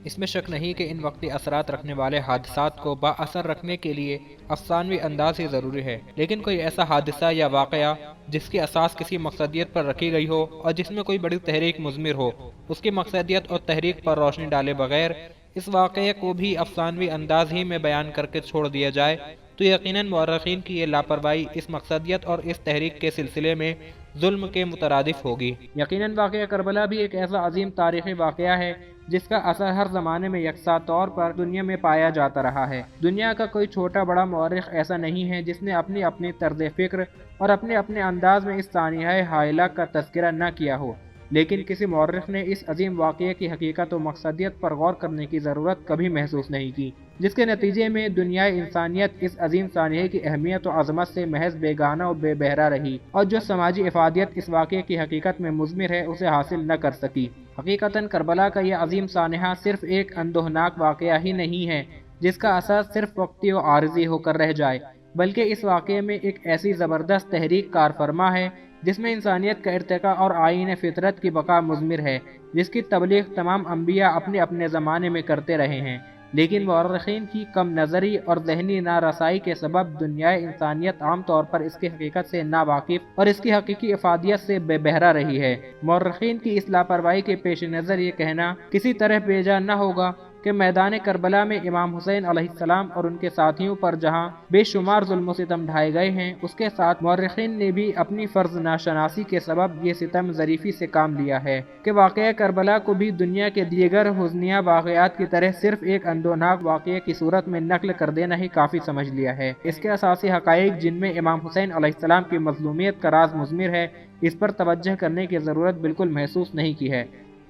اس میں شک نہیں کہ ان وقتی اثرات رکھنے والے حادثات کو با اثر رکھنے کے لیے افسانوی انداز ہی ضروری ہے، لیکن کوئی ایسا حادثہ یا واقعہ جس کی اساس کسی مقصدیت پر رکھی گئی ہو اور جس میں کوئی بڑی تحریک مضمر ہو، اس کی مقصدیت اور تحریک پر روشنی ڈالے بغیر اس واقعے کو بھی افسانوی انداز ہی میں بیان کر کے چھوڑ دیا جائے تو یقیناً مورخین کی یہ لاپرواہی اس مقصدیت اور اس تحریک کے سلسلے میں ظلم کے مترادف ہوگی۔ یقیناً واقعہ کربلا بھی ایک ایسا عظیم تاریخی واقعہ ہے جس کا اثر ہر زمانے میں یکساں طور پر دنیا میں پایا جاتا رہا ہے۔ دنیا کا کوئی چھوٹا بڑا مورخ ایسا نہیں ہے جس نے اپنی اپنی طرز فکر اور اپنے اپنے انداز میں اس سانحہ ہائلہ کا تذکرہ نہ کیا ہو، لیکن کسی مورخ نے اس عظیم واقعے کی حقیقت و مقصدیت پر غور کرنے کی ضرورت کبھی محسوس نہیں کی، جس کے نتیجے میں دنیائے انسانیت اس عظیم سانحے کی اہمیت و عظمت سے محض بیگانہ و بے بہرہ رہی اور جو سماجی افادیت اس واقعے کی حقیقت میں مضمر ہے اسے حاصل نہ کر سکی۔ حقیقتاً کربلا کا یہ عظیم سانحہ صرف ایک اندوہناک واقعہ ہی نہیں ہے جس کا اثر صرف وقتی و عارضی ہو کر رہ جائے، بلکہ اس واقعے میں ایک ایسی زبردست تحریک کار فرما ہے جس میں انسانیت کا ارتقاء اور آئین فطرت کی بقا مضمر ہے، جس کی تبلیغ تمام انبیاء اپنے اپنے زمانے میں کرتے رہے ہیں، لیکن مورخین کی کم نظری اور ذہنی نارسائی کے سبب دنیائے انسانیت عام طور پر اس کی حقیقت سے ناواقف اور اس کی حقیقی افادیت سے بے بہرہ رہی ہے۔ مورخین کی اس لاپرواہی کے پیش نظر یہ کہنا کسی طرح بیجا نہ ہوگا کہ میدان کربلا میں امام حسین علیہ السلام اور ان کے ساتھیوں پر جہاں بے شمار ظلم و ستم ڈھائے گئے ہیں، اس کے ساتھ مورخین نے بھی اپنی فرض ناشناسی کے سبب یہ ستم ظریفی سے کام لیا ہے کہ واقعہ کربلا کو بھی دنیا کے دیگر حزنیہ واقعات کی طرح صرف ایک اندوہناک واقعے کی صورت میں نقل کر دینا ہی کافی سمجھ لیا ہے۔ اس کے اساسی حقائق جن میں امام حسین علیہ السلام کی مظلومیت کا راز مضمر ہے، اس پر توجہ کرنے کی ضرورت بالکل محسوس نہیں کی ہے۔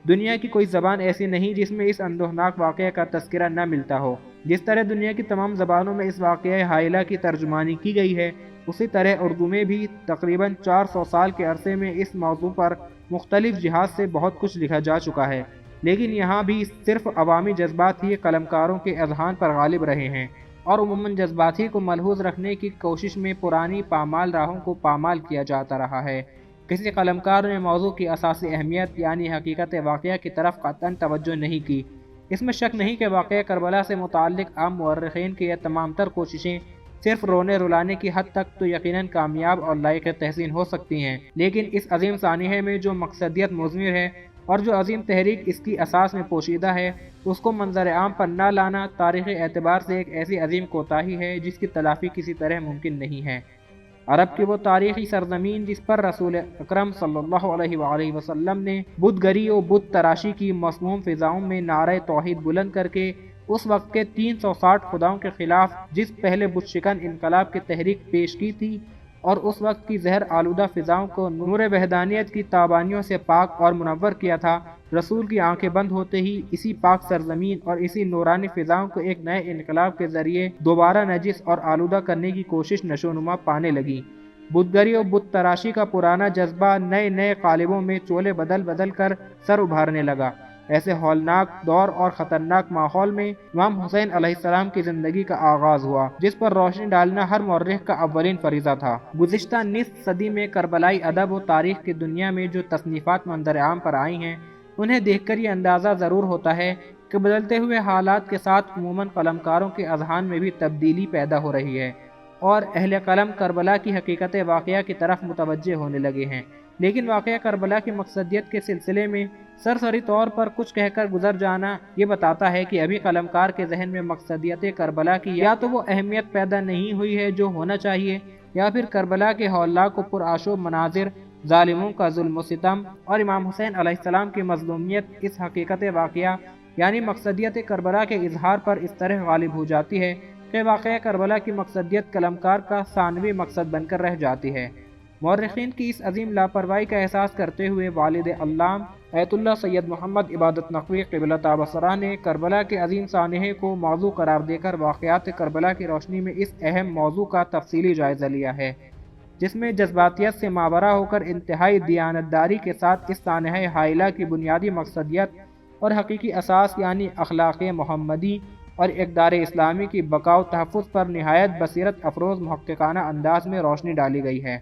دنیا کی کوئی زبان ایسی نہیں جس میں اس اندوہناک واقعہ کا تذکرہ نہ ملتا ہو۔ جس طرح دنیا کی تمام زبانوں میں اس واقعہ ہائلہ کی ترجمانی کی گئی ہے، اسی طرح اردو میں بھی تقریباً 400 سال کے عرصے میں اس موضوع پر مختلف جہات سے بہت کچھ لکھا جا چکا ہے، لیکن یہاں بھی صرف عوامی جذبات ہی قلمکاروں کے اذہان پر غالب رہے ہیں اور عموماً جذبات ہی کو ملحوظ رکھنے کی کوشش میں پرانی پامال راہوں کو پامال کیا جاتا رہا ہے۔ کسی قلمکار نے موضوع کی اساسی اہمیت یعنی حقیقت واقعہ کی طرف قطعاً توجہ نہیں کی۔ اس میں شک نہیں کہ واقعہ کربلا سے متعلق عام مورخین کی یہ تمام تر کوششیں صرف رونے رلانے کی حد تک تو یقیناً کامیاب اور لائق تحسین ہو سکتی ہیں، لیکن اس عظیم سانحے میں جو مقصدیت مضمر ہے اور جو عظیم تحریک اس کی اساس میں پوشیدہ ہے، اس کو منظر عام پر نہ لانا تاریخی اعتبار سے ایک ایسی عظیم کوتاہی ہے جس کی تلافی کسی طرح ممکن نہیں ہے۔ عرب کی وہ تاریخی سرزمین جس پر رسول اکرم صلی اللہ علیہ وآلہ وسلم نے بت گری و بت تراشی کی مسموم فضاؤں میں نعرہ توحید بلند کر کے اس وقت کے 360 خداؤں کے خلاف جس پہلے بت شکن انقلاب کی تحریک پیش کی تھی اور اس وقت کی زہر آلودہ فضاؤں کو نور وحدانیت کی تابانیوں سے پاک اور منور کیا تھا، رسول کی آنکھیں بند ہوتے ہی اسی پاک سرزمین اور اسی نورانی فضاؤں کو ایک نئے انقلاب کے ذریعے دوبارہ نجس اور آلودہ کرنے کی کوشش نشو نما پانے لگی۔ بت گری اور بت تراشی کا پرانا جذبہ نئے نئے قالبوں میں چولے بدل بدل کر سر ابھارنے لگا۔ ایسے ہولناک دور اور خطرناک ماحول میں امام حسین علیہ السلام کی زندگی کا آغاز ہوا، جس پر روشنی ڈالنا ہر مورخ کا اولین فریضہ تھا۔ گزشتہ نصف صدی میں کربلائی ادب و تاریخ کی دنیا میں جو تصنیفات منظر عام پر آئی ہیں، انہیں دیکھ کر یہ اندازہ ضرور ہوتا ہے کہ بدلتے ہوئے حالات کے ساتھ عموماً قلمکاروں کے اذہان میں بھی تبدیلی پیدا ہو رہی ہے اور اہل قلم کربلا کی حقیقت واقعہ کی طرف متوجہ ہونے لگے ہیں، لیکن واقعہ کربلا کی مقصدیت کے سلسلے میں سرسری طور پر کچھ کہہ کر گزر جانا یہ بتاتا ہے کہ ابھی قلمکار کے ذہن میں مقصدیت کربلا کی یا تو وہ اہمیت پیدا نہیں ہوئی ہے جو ہونا چاہیے، یا پھر کربلا کے ہولناک و پرآشوب مناظر، ظالموں کا ظلم و ستم اور امام حسین علیہ السلام کی مظلومیت اس حقیقت واقعہ یعنی مقصدیت کربلا کے اظہار پر اس طرح غالب ہو جاتی ہے کہ واقعہ کربلا کی مقصدیت قلمکار کا ثانوی مقصد بن کر رہ جاتی ہے۔ مورخین کی اس عظیم لاپرواہی کا احساس کرتے ہوئے والد علام ایت اللہ سید محمد عبادت نقوی قبلۃ بصرہ نے کربلا کے عظیم سانحے کو موضوع قرار دے کر واقعات کربلا کی روشنی میں اس اہم موضوع کا تفصیلی جائزہ لیا ہے، جس میں جذباتیت سے ماورا ہو کر انتہائی دیانتداری کے ساتھ اس سانحہ ہائلہ کی بنیادی مقصدیت اور حقیقی اساس یعنی اخلاق محمدی اور اقدار اسلامی کی بقا و تحفظ پر نہایت بصیرت افروز محققانہ انداز میں روشنی ڈالی گئی ہے۔